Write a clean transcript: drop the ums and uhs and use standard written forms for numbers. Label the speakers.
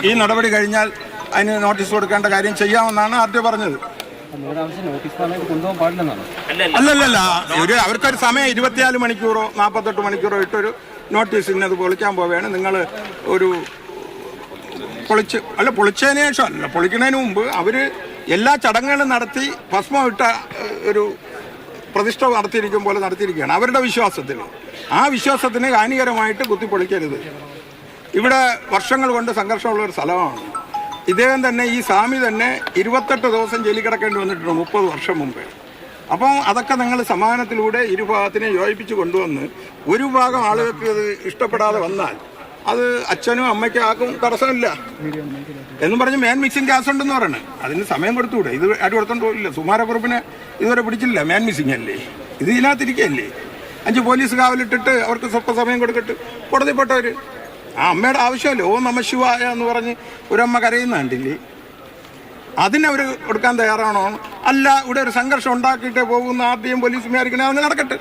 Speaker 1: ഈ നടപടി കഴിഞ്ഞാൽ അതിന് നോട്ടീസ് കൊടുക്കേണ്ട കാര്യം ചെയ്യാമെന്നാണ് ആർടി പറഞ്ഞത്. അല്ലല്ല, അവർക്കൊരു സമയം 24 മണിക്കൂറോ 48 മണിക്കൂറോ ഇട്ടൊരു നോട്ടീസ് ഇന്നത് പൊളിക്കാൻ പോവുകയാണ്. നിങ്ങൾ ഒരു പൊളിച്ചതിന് ശേഷം അല്ല, പൊളിക്കുന്നതിന് മുമ്പ് അവർ എല്ലാ ചടങ്ങുകളും നടത്തി ഭസ്മം ഇട്ട ഒരു പ്രതിഷ്ഠ നടത്തിയിരിക്കും പോലെ നടത്തിയിരിക്കുകയാണ് അവരുടെ വിശ്വാസത്തിന്. ആ വിശ്വാസത്തിന് ഹാനികരമായിട്ട് കുത്തിപ്പൊളിക്കരുത്. ഇവിടെ വർഷങ്ങൾ കൊണ്ട് സംഘർഷമുള്ള ഒരു സ്ഥലമാണ്. ഇദ്ദേഹം തന്നെ, ഈ സ്വാമി തന്നെ 28 ദിവസം ജയിലിൽ കിടക്കേണ്ടി വന്നിട്ടുണ്ട് 30 വർഷം മുമ്പേ. അപ്പം അതൊക്കെ നിങ്ങൾ സമാധാനത്തിലൂടെ ഇരുഭാഗത്തിനെ യോജിപ്പിച്ച് കൊണ്ടുവന്ന് ഒരു ഭാഗം ആളുകൾക്ക് ഇത് ഇഷ്ടപ്പെടാതെ വന്നാൽ അത് അച്ഛനും അമ്മയ്ക്കും ആർക്കും തടസ്സമില്ല എന്നും പറഞ്ഞ് മാൻ മിക്സിംഗ് ഗ്യാസ് ഉണ്ടെന്ന് പറയണേ. അതിന് സമയം കൊടുത്തുകൂടെ? ഇത് ആരും കൊടുത്തോണ്ട് പോയില്ല. സുമാരക്കുറുപ്പിനെ ഇതുവരെ പിടിച്ചില്ല. മാൻ മിസ്സിംഗ് അല്ലേ ഇത്? ഇതിനകത്തിരിക്കുകയല്ലേ. 5 പോലീസ് കാവലിട്ടിട്ട് അവർക്ക് സ്വപ്പം സമയം കൊടുത്തിട്ട് കോടതിപ്പെട്ടവർ. ആ അമ്മയുടെ ആവശ്യമല്ലേ. ഓം നമ ശിവായ എന്ന് പറഞ്ഞ് ഒരമ്മ കരയുന്ന കണ്ടില്ലേ? അതിനവർ കൊടുക്കാൻ തയ്യാറാണോ? അല്ല, ഇവിടെ ഒരു സംഘർഷം ഉണ്ടാക്കിയിട്ടേ പോകുന്ന ആദ്യം പോലീസ് വിചാരിക്കണേ. അങ്ങനെ നടക്കട്ടെ.